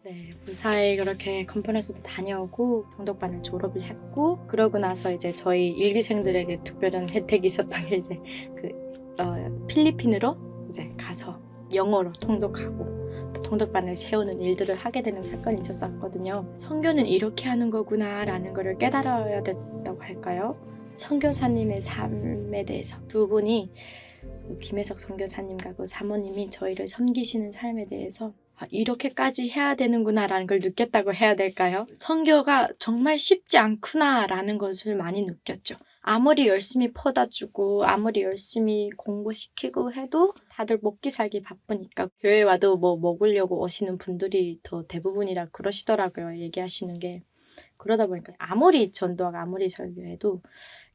네, 무사히 그렇게 컨퍼런스도 다녀오고 동덕반을 졸업을 했고, 그러고 나서 이제 저희 일기생들에게 특별한 혜택이 있었던 게 이제 필리핀으로 이제 가서 영어로 통독하고 또 통독반을 세우는 일들을 하게 되는 사건이 있었거든요. 선교는 이렇게 하는 거구나라는 거를 깨달아야 됐다고 할까요? 선교사님의 삶에 대해서 두 분이, 김혜석 선교사님과 그 사모님이 저희를 섬기시는 삶에 대해서 이렇게까지 해야 되는구나라는 걸 느꼈다고 해야 될까요? 선교가 정말 쉽지 않구나라는 것을 많이 느꼈죠. 아무리 열심히 퍼다주고 아무리 열심히 공부시키고 해도 다들 먹기 살기 바쁘니까 교회 와도 뭐 먹으려고 오시는 분들이 더 대부분이라 그러시더라고요. 얘기하시는 게. 그러다 보니까 아무리 전도하고 아무리 설교해도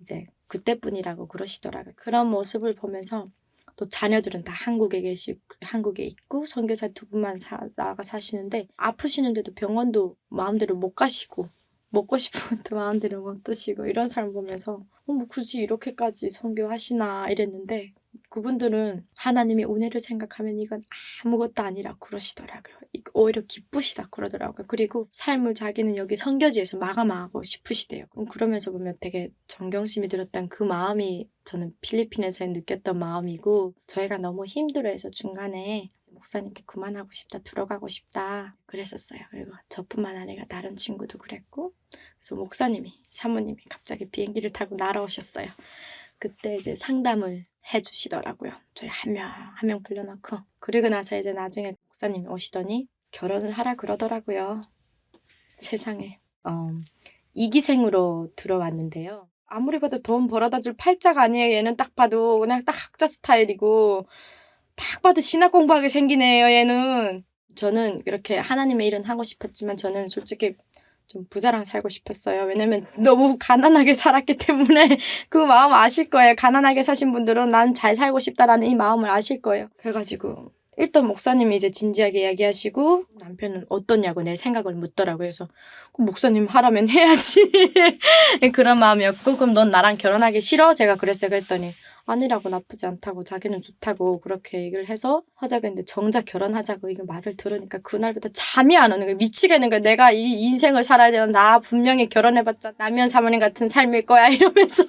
이제 그때뿐이라고 그러시더라고요. 그런 모습을 보면서 또 자녀들은 다 한국에 있고 선교사 두 분만 나가 사시는데 아프시는데도 병원도 마음대로 못 가시고 먹고 싶은 것도 마음대로 못 드시고 이런 사람 보면서 뭐 굳이 이렇게까지 선교하시나 이랬는데 그분들은 하나님의 은혜를 생각하면 이건 아무것도 아니라 그러시더라고요. 오히려 기쁘시다 그러더라고요. 그리고 삶을 자기는 여기 선교지에서 마감하고 싶으시대요. 그러면서 보면 되게 존경심이 들었던 그 마음이 저는 필리핀에서 느꼈던 마음이고, 저희가 너무 힘들어해서 중간에 목사님께 그만하고 싶다, 들어가고 싶다 그랬었어요. 그리고 저뿐만 아니라 다른 친구도 그랬고, 그래서 목사님이, 사모님이 갑자기 비행기를 타고 날아오셨어요. 그때 이제 상담을 해주시더라고요. 저희 한 명 불러놓고. 그리고 나서 이제 나중에 목사님이 오시더니 결혼을 하라 그러더라고요. 세상에. 이기생으로 들어왔는데요. 아무리 봐도 돈 벌어다 줄 팔자가 아니에요. 얘는 딱 봐도 그냥 딱 학자 스타일이고 딱 봐도 신학 공부하게 생기네요. 얘는. 저는 이렇게 하나님의 일은 하고 싶었지만 저는 솔직히 좀 부자랑 살고 싶었어요. 왜냐면 너무 가난하게 살았기 때문에 그 마음 아실 거예요. 가난하게 사신 분들은 난 잘 살고 싶다라는 이 마음을 아실 거예요. 그래가지고 일단 목사님이 이제 진지하게 이야기하시고 남편은 어떠냐고 내 생각을 묻더라고요. 그래서 목사님 하라면 해야지. 그런 마음이었고, 그럼 넌 나랑 결혼하기 싫어? 제가 그랬어요. 그랬더니 아니라고, 나쁘지 않다고, 자기는 좋다고 그렇게 얘기를 해서 하자고 했는데 정작 결혼하자고 이거 말을 들으니까 그날부터 잠이 안 오는 거예요. 미치겠는 거예요. 내가 이 인생을 살아야 되나, 나 분명히 결혼해봤자 남편 사모님 같은 삶일 거야 이러면서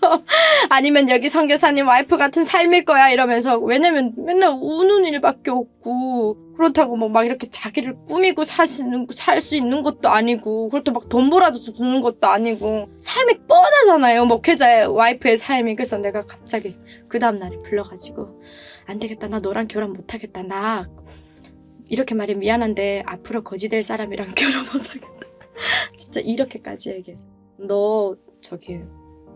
아니면 여기 선교사님 와이프 같은 삶일 거야 이러면서, 왜냐면 맨날 우는 일밖에 없고 그렇다고 뭐 막 이렇게 자기를 꾸미고 살 수 있는 것도 아니고 그렇다고 막 돈 벌어도 주는 것도 아니고 삶이 뻔하잖아요. 목회자의 와이프의 삶이. 그래서 내가 갑자기 그 다음날에 불러가지고 안 되겠다, 나 너랑 결혼 못하겠다, 나 이렇게 말이 미안한데 앞으로 거지 될 사람이랑 결혼 못하겠다. 진짜 이렇게까지 얘기해서 너 저기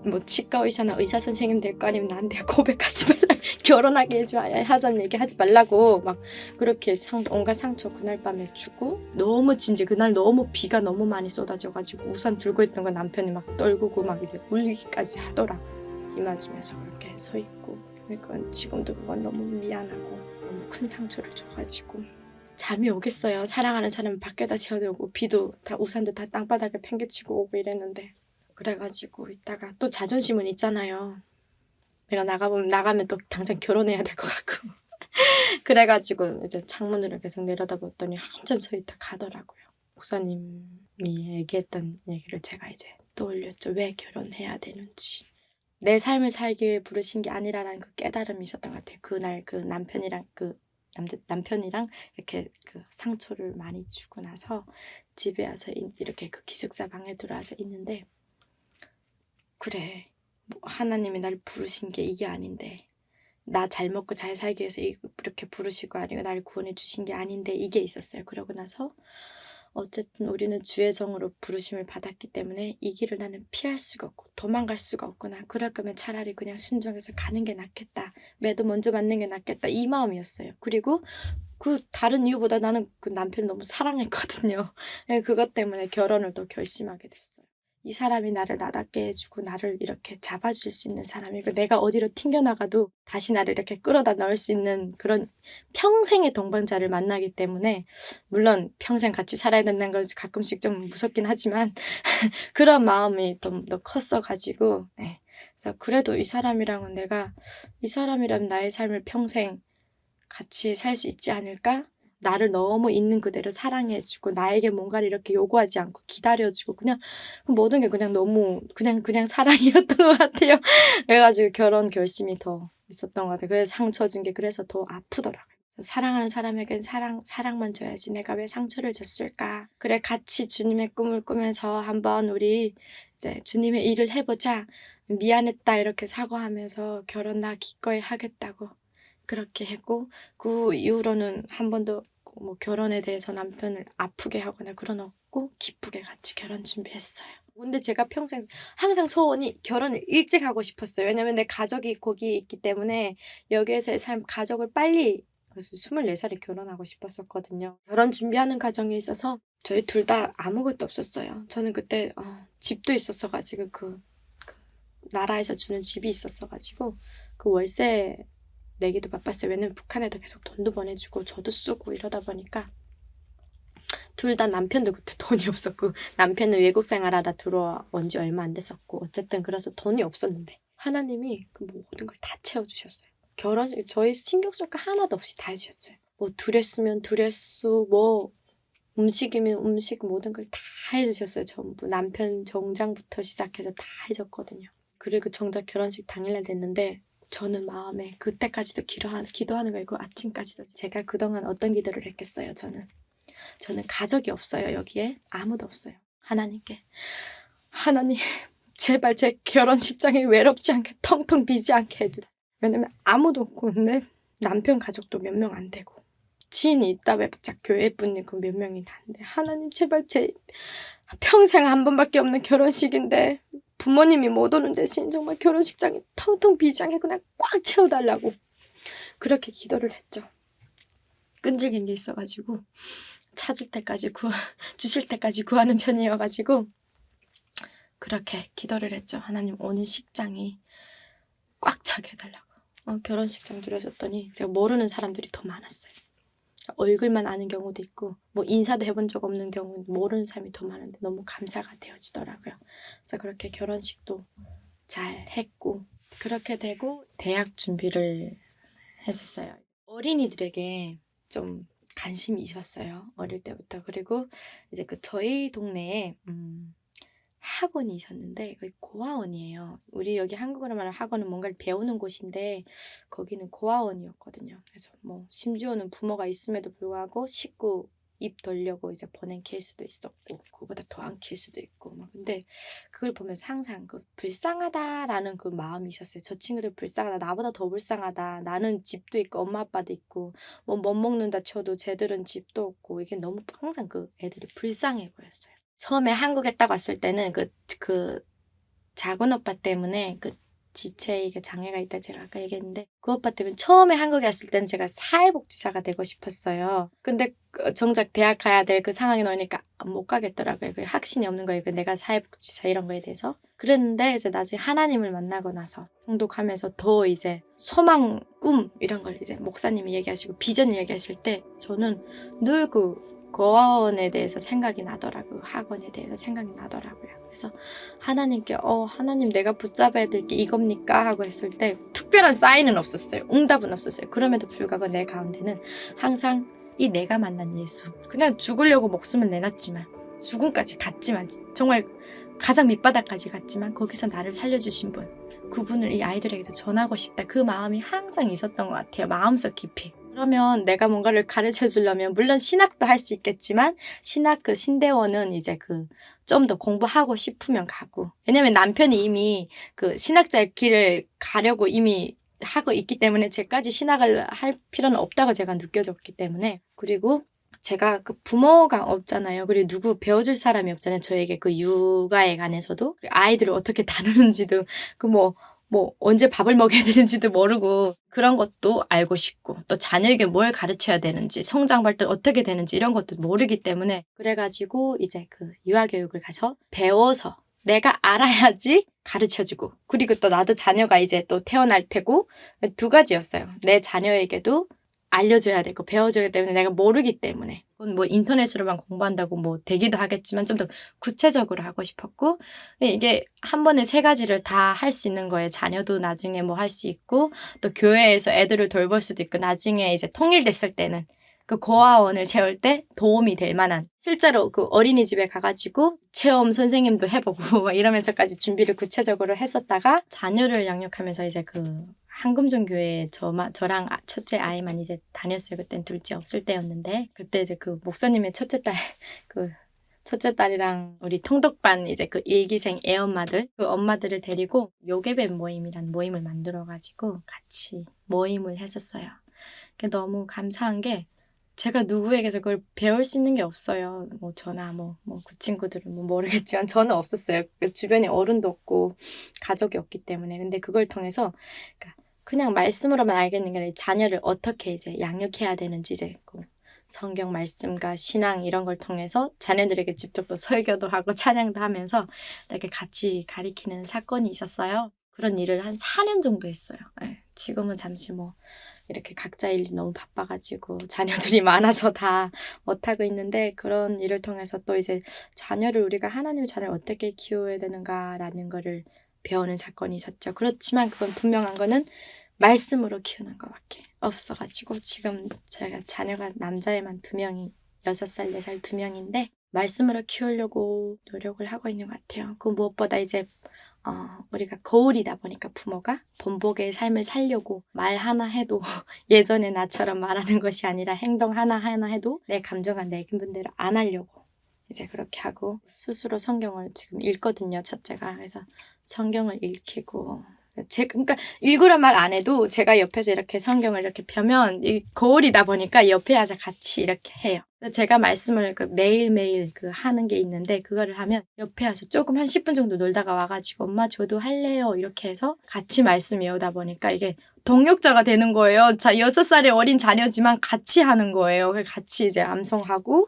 뭐 치과 의사나 의사 선생님 될 거 아니면 나한테 고백하지 말라, 결혼하게 하자는 얘기 하지 말라고 막 그렇게 온갖 상처 그날 밤에 주고, 너무 진지 그날 너무 비가 너무 많이 쏟아져가지고 우산 들고 있던 거 남편이 막 떨구고 막 이제 울리기까지 하더라. 비 맞으면서 그렇게 서 있고. 그러니까 지금도 그건 너무 미안하고 너무 큰 상처를 줘가지고 잠이 오겠어요. 사랑하는 사람 밖에다 세워두고 비도 다 우산도 다 땅바닥에 팽개치고 오고 이랬는데. 그래가지고 있다가 또 자존심은 있잖아요. 내가 나가면 또 당장 결혼해야 될 것 같고. 그래가지고 이제 창문으로 계속 내려다봤더니 한참 서 있다 가더라고요. 목사님이 얘기했던 얘기를 제가 이제 떠올렸죠. 왜 결혼해야 되는지. 내 삶을 살기 위해 부르신 게 아니라는 그 깨달음이 있었던 것 같아요. 그날 그 남편이랑 이렇게 그 상처를 많이 주고 나서 집에 와서 이렇게 그 기숙사 방에 들어와서 있는데, 그래, 뭐 하나님이 날 부르신 게 이게 아닌데, 나 잘 먹고 잘 살기 위해서 이렇게 부르시고 아니고 날 구원해 주신 게 아닌데, 이게 있었어요. 그러고 나서 어쨌든 우리는 주의 정으로 부르심을 받았기 때문에 이 길을 나는 피할 수가 없고 도망갈 수가 없구나. 그럴 거면 차라리 그냥 순종해서 가는 게 낫겠다. 매도 먼저 맞는 게 낫겠다. 이 마음이었어요. 그리고 그 다른 이유보다 나는 그 남편을 너무 사랑했거든요. 그것 때문에 결혼을 또 결심하게 됐어요. 이 사람이 나를 나답게 해주고 나를 이렇게 잡아줄 수 있는 사람이고, 내가 어디로 튕겨나가도 다시 나를 이렇게 끌어다 넣을 수 있는 그런 평생의 동반자를 만나기 때문에, 물론 평생 같이 살아야 된다는 건 가끔씩 좀 무섭긴 하지만 그런 마음이 좀 더 컸어가지고, 네. 그래서 그래도 이 사람이라면 나의 삶을 평생 같이 살 수 있지 않을까? 나를 너무 있는 그대로 사랑해주고 나에게 뭔가를 이렇게 요구하지 않고 기다려주고 그냥 모든 게 그냥 너무 그냥 사랑이었던 것 같아요. 그래가지고 결혼 결심이 더 있었던 것 같아요. 그래서 상처 준 게 그래서 더 아프더라고요. 사랑하는 사람에겐 사랑만 줘야지 내가 왜 상처를 줬을까. 그래 같이 주님의 꿈을 꾸면서 한번 우리 이제 주님의 일을 해보자. 미안했다 이렇게 사과하면서 결혼 나 기꺼이 하겠다고 그렇게 했고 그 이후로는 한 번도 뭐 결혼에 대해서 남편을 아프게 하거나 그런 없고 기쁘게 같이 결혼 준비했어요. 근데 제가 평생 항상 소원이 결혼을 일찍 하고 싶었어요. 왜냐면 내 가족이 거기 있기 때문에 여기에서의 삶 가족을 빨리 그래서 24살에 결혼하고 싶었었거든요. 결혼 준비하는 과정에 있어서 저희 둘 다 아무것도 없었어요. 저는 그때 집도 있었어가지고 그 나라에서 주는 집이 있었어가지고 그 월세 내기도 바빴어요. 왜냐면 북한에도 계속 돈도 보내주고 저도 쓰고 이러다 보니까 둘 다 남편도 그때 돈이 없었고 남편은 외국 생활하다 들어온 지 얼마 안 됐었고 어쨌든 그래서 돈이 없었는데 하나님이 그 모든 걸 다 채워주셨어요. 결혼식 저희 신경 쓸 거 하나도 없이 다 해주셨어요. 뭐 드레스면 드레스 뭐 음식이면 음식 모든 걸 다 해주셨어요. 전부 남편 정장부터 시작해서 다 해줬거든요. 그리고 정작 결혼식 당일날 됐는데 저는 마음에 그때까지도 기도하는 거예요. 그 아침까지도. 제가 그동안 어떤 기도를 했겠어요. 저는 가족이 없어요. 여기에 아무도 없어요. 하나님께 하나님 제발 제 결혼식장이 외롭지 않게 텅텅 비지 않게 해주다. 왜냐면 아무도 없고 근데 남편 가족도 몇 명 안 되고 지인이 있다 해봤자 교회분이 그 몇 명이 다는데 하나님 제발 제 평생 한 번밖에 없는 결혼식인데 부모님이 못 오는 대신 정말 결혼식장이 텅텅 비지 않게 그냥 꽉 채워달라고 그렇게 기도를 했죠. 끈질긴 게 있어가지고 찾을 때까지 주실 때까지 구하는 편이어가지고 그렇게 기도를 했죠. 하나님 오늘 식장이 꽉 차게 해달라고. 결혼식장 들여줬더니 제가 모르는 사람들이 더 많았어요. 얼굴만 아는 경우도 있고 뭐 인사도 해본 적 없는 경우는 모르는 사람이 더 많은데 너무 감사가 되어지더라고요. 그래서 그렇게 결혼식도 잘 했고 그렇게 되고 대학 준비를 했었어요. 어린이들에게 좀 관심이 있었어요. 어릴 때부터. 그리고 이제 그 저희 동네에 학원이 있었는데 거기 고아원이에요. 우리 여기 한국으로 말하면 학원은 뭔가를 배우는 곳인데 거기는 고아원이었거든요. 그래서 뭐 심지어는 부모가 있음에도 불구하고 식구 입 돌려고 이제 보낸 케이스도 있었고 그거보다 더한 케이스도 있고 막 근데 그걸 보면서 항상 그 불쌍하다라는 그 마음이 있었어요. 저 친구들 불쌍하다. 나보다 더 불쌍하다. 나는 집도 있고 엄마 아빠도 있고 뭐 못 먹는다 쳐도 쟤들은 집도 없고 이게 너무 항상 그 애들이 불쌍해 보였어요. 처음에 한국에 딱 왔을 때는 그 작은 오빠 때문에 그 지체이게 장애가 있다 제가 아까 얘기했는데 그 오빠 때문에 처음에 한국에 왔을 때는 제가 사회복지사가 되고 싶었어요. 근데 정작 대학 가야 될 그 상황이 나오니까 못 가겠더라고요. 그 확신이 없는 거예요. 내가 사회복지사 이런 거에 대해서. 그랬는데 이제 나중에 하나님을 만나고 나서 통독하면서 더 이제 소망, 꿈 이런 걸 이제 목사님이 얘기하시고 비전 얘기하실 때 저는 늘 고아원에 대해서 생각이 나더라고요. 학원에 대해서 생각이 나더라고요. 그래서 하나님께 하나님 내가 붙잡아야 될 게 이겁니까? 하고 했을 때 특별한 사인은 없었어요. 응답은 없었어요. 그럼에도 불구하고 내 가운데는 항상 이 내가 만난 예수 그냥 죽으려고 목숨을 내놨지만 죽음까지 갔지만 정말 가장 밑바닥까지 갔지만 거기서 나를 살려주신 분 그분을 이 아이들에게도 전하고 싶다. 그 마음이 항상 있었던 것 같아요. 마음속 깊이. 그러면 내가 뭔가를 가르쳐 주려면 물론 신학도 할 수 있겠지만 신학 그 신대원은 이제 좀 더 공부하고 싶으면 가고 왜냐면 남편이 이미 그 신학자의 길을 가려고 이미 하고 있기 때문에 제까지 신학을 할 필요는 없다고 제가 느껴졌기 때문에 그리고 제가 그 부모가 없잖아요. 그리고 누구 배워줄 사람이 없잖아요. 저에게 그 육아에 관해서도 아이들을 어떻게 다루는지도 뭐 언제 밥을 먹여야 되는지도 모르고 그런 것도 알고 싶고 또 자녀에게 뭘 가르쳐야 되는지 성장 발달 어떻게 되는지 이런 것도 모르기 때문에 그래가지고 이제 그 유아교육을 가서 배워서 내가 알아야지 가르쳐주고 그리고 또 나도 자녀가 이제 또 태어날 테고 두 가지였어요. 내 자녀에게도 알려줘야 되고 배워줘야 때문에 내가 모르기 때문에 그건 뭐 인터넷으로만 공부한다고 뭐 되기도 하겠지만 좀 더 구체적으로 하고 싶었고 이게 한 번에 세 가지를 다 할 수 있는 거예요. 자녀도 나중에 뭐 할 수 있고 또 교회에서 애들을 돌볼 수도 있고 나중에 이제 통일됐을 때는 그 고아원을 채울 때 도움이 될 만한 실제로 그 어린이집에 가가지고 체험 선생님도 해보고 막 이러면서까지 준비를 구체적으로 했었다가 자녀를 양육하면서 이제 그 한금정교회에 저랑 첫째 아이만 이제 다녔어요. 그땐 둘째 없을 때였는데 그때 이제 그 목사님의 첫째 딸이랑 우리 통독반 이제 그 일기생 애엄마들 그 엄마들을 데리고 요괴뱀 모임이란 모임을 만들어가지고 같이 모임을 했었어요. 너무 감사한 게 제가 누구에게서 그걸 배울 수 있는 게 없어요. 뭐 저나 그 친구들은 모르겠지만 저는 없었어요. 주변에 어른도 없고 가족이 없기 때문에. 근데 그걸 통해서 그냥 말씀으로만 알겠는 게 아니라 자녀를 어떻게 이제 양육해야 되는지 이제 성경 말씀과 신앙 이런 걸 통해서 자녀들에게 직접 또 설교도 하고 찬양도 하면서 이렇게 같이 가리키는 사건이 있었어요. 그런 일을 한 4년 정도 했어요. 네, 지금은 잠시 이렇게 각자 일 너무 바빠가지고 자녀들이 많아서 다 못하고 있는데 그런 일을 통해서 또 이제 자녀를 우리가 하나님의 자녀를 어떻게 키워야 되는가라는 거를 배우는 사건이 있었죠. 그렇지만 그건 분명한 거는 말씀으로 키우는 것밖에 없어가지고 지금 제가 자녀가 남자애만 2명이 6살, 4살 2명인데 말씀으로 키우려고 노력을 하고 있는 것 같아요. 그 무엇보다 이제 우리가 거울이다 보니까 부모가 본보기의 삶을 살려고 말 하나 해도 예전에 나처럼 말하는 것이 아니라 행동 하나하나 해도 내 감정과 내 기분대로 안 하려고 이제 그렇게 하고 스스로 성경을 지금 읽거든요. 첫째가. 그래서 성경을 읽히고 그러니까 읽으란 말 안 해도 제가 옆에서 이렇게 성경을 이렇게 펴면 이 거울이다 보니까 옆에 와서 같이 이렇게 해요. 제가 말씀을 매일매일 하는 게 있는데 그거를 하면 옆에 와서 조금 한 10분 정도 놀다가 와가지고 엄마 저도 할래요 이렇게 해서 같이 말씀 외우다 보니까 이게 동역자가 되는 거예요. 6살의 어린 자녀지만 같이 하는 거예요. 같이 이제 암송하고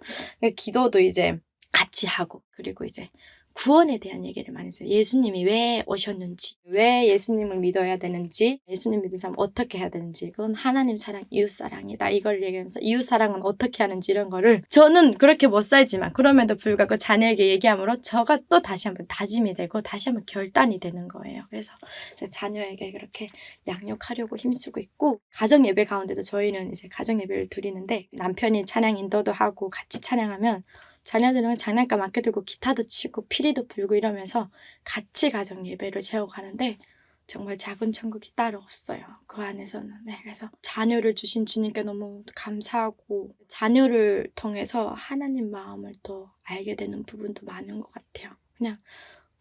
기도도 이제 같이 하고 그리고 이제 구원에 대한 얘기를 많이 했어요. 예수님이 왜 오셨는지, 왜 예수님을 믿어야 되는지, 예수님 믿는 사람 어떻게 해야 되는지, 그건 하나님 사랑, 이웃 사랑이다. 이걸 얘기하면서 이웃 사랑은 어떻게 하는지 이런 거를 저는 그렇게 못 살지만 그럼에도 불구하고 자녀에게 얘기함으로 저가 또 다시 한번 다짐이 되고 다시 한번 결단이 되는 거예요. 그래서 자녀에게 그렇게 양육하려고 힘쓰고 있고 가정 예배 가운데도 저희는 이제 가정 예배를 드리는데 남편이 찬양 인도도 하고 같이 찬양하면 자녀들은 장난감 아껴들고 기타도 치고 피리도 불고 이러면서 같이 가정 예배를 채워가는데 정말 작은 천국이 따로 없어요. 그 안에서는. 네, 그래서 자녀를 주신 주님께 너무 감사하고 자녀를 통해서 하나님 마음을 또 알게 되는 부분도 많은 것 같아요. 그냥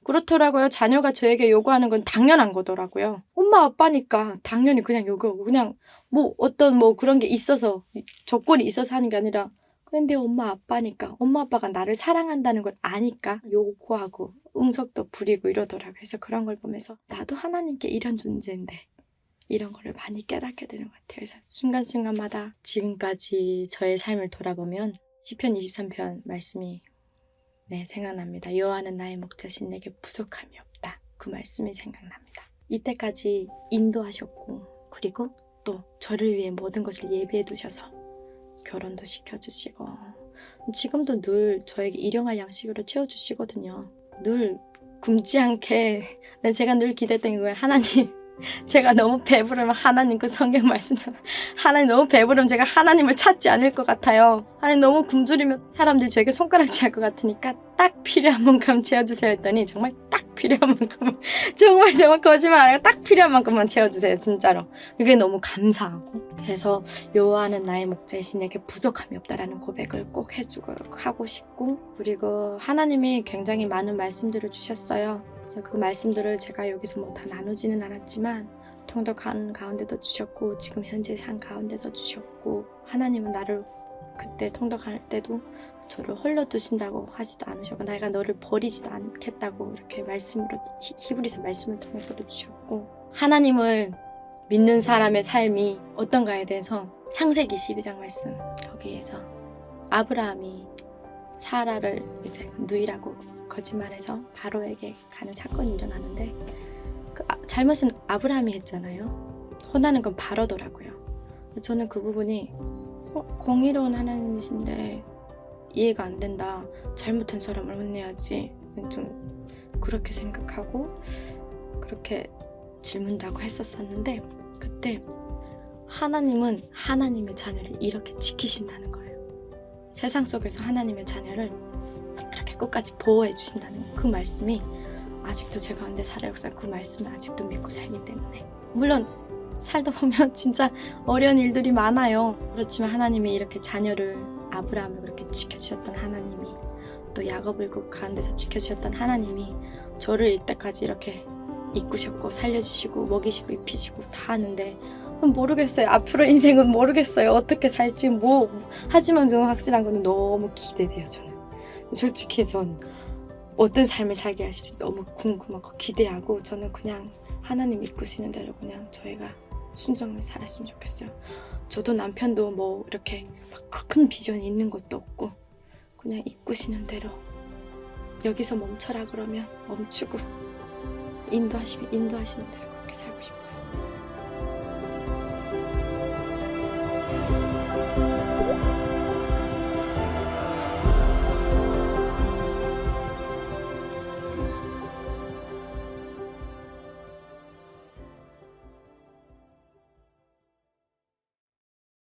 그렇더라고요. 자녀가 저에게 요구하는 건 당연한 거더라고요. 엄마 아빠니까 당연히 그냥 요구하고 그냥 어떤 그런 게 있어서 조건이 있어서 하는 게 아니라 근데 엄마 아빠니까 엄마 아빠가 나를 사랑한다는 걸 아니까 요구하고 응석도 부리고 이러더라고요. 그래서 그런 걸 보면서 나도 하나님께 이런 존재인데 이런 거를 많이 깨닫게 되는 것 같아요. 그래서 순간순간마다 지금까지 저의 삶을 돌아보면 시편 23편 말씀이 생각납니다. 여호와는 나의 목자신 내게 부족함이 없다. 그 말씀이 생각납니다. 이때까지 인도하셨고 그리고 또 저를 위해 모든 것을 예비해 두셔서 결혼도 시켜주시고 지금도 늘 저에게 일용할 양식으로 채워주시거든요. 늘 굶지 않게 제가 늘 기대했던 거예요. 하나님 제가 너무 배부르면 하나님 그 성경 말씀처럼 하나님 너무 배부르면 제가 하나님을 찾지 않을 것 같아요. 하나님 너무 굶주리면 사람들이 저에게 손가락질 할 것 같으니까 딱 필요한 만큼 채워주세요 했더니 정말 딱 필요한 만큼만 정말 거짓말 안 하고 딱 필요한 만큼만 채워주세요. 진짜로. 그게 너무 감사하고 그래서 여호와는 나의 목자이신 내게 부족함이 없다라는 고백을 꼭 해주고 하고 싶고 그리고 하나님이 굉장히 많은 말씀들을 주셨어요. 그래서 그 말씀들을 제가 여기서 다 나누지는 않았지만 통독한 가운데도 주셨고 지금 현재 산 가운데도 주셨고 하나님은 나를 그때 통독할 때도 저를 홀려 두신다고 하지도 않으셨고 내가 너를 버리지도 않겠다고 이렇게 말씀으로 히브리서 말씀을 통해서도 주셨고 하나님을 믿는 사람의 삶이 어떤가에 대해서 창세기 12장 말씀 거기에서 아브라함이 사라를 이제 누이라고 거짓말해서 바로에게 가는 사건이 일어나는데 잘못은 아브라함이 했잖아요. 혼나는 건 바로더라고요. 저는 그 부분이 공의로운 하나님이신데 이해가 안 된다. 잘못한 사람을 혼내야지. 좀 그렇게 생각하고 그렇게 질문도 하고 했었었는데 그때 하나님은 하나님의 자녀를 이렇게 지키신다는 거예요. 세상 속에서 하나님의 자녀를 이렇게 끝까지 보호해 주신다는 그 말씀이 아직도 제가 근데 살아 역사 그 말씀을 아직도 믿고 살기 때문에, 물론 살다 보면 진짜 어려운 일들이 많아요. 그렇지만 하나님이 이렇게 자녀를, 아브라함을 그렇게 지켜주셨던 하나님이, 또 야곱을 그 가는 데서 지켜주셨던 하나님이 저를 이때까지 이렇게 이끄셨고 살려주시고 먹이시고 입히시고 다 하는데 모르겠어요. 앞으로 인생은 모르겠어요. 어떻게 살지 하지만 저는 확실한 거는 너무 기대돼요. 저는 솔직히 전 어떤 삶을 살게 하실지 너무 궁금하고 기대하고, 저는 그냥 하나님 이끄시는 대로 그냥 저희가 순종을 살았으면 좋겠어요. 저도 남편도 뭐 이렇게 막 큰 비전이 있는 것도 없고 그냥 이끄시는 대로, 여기서 멈춰라 그러면 멈추고 인도하시면 대로 그렇게 살고 싶어요.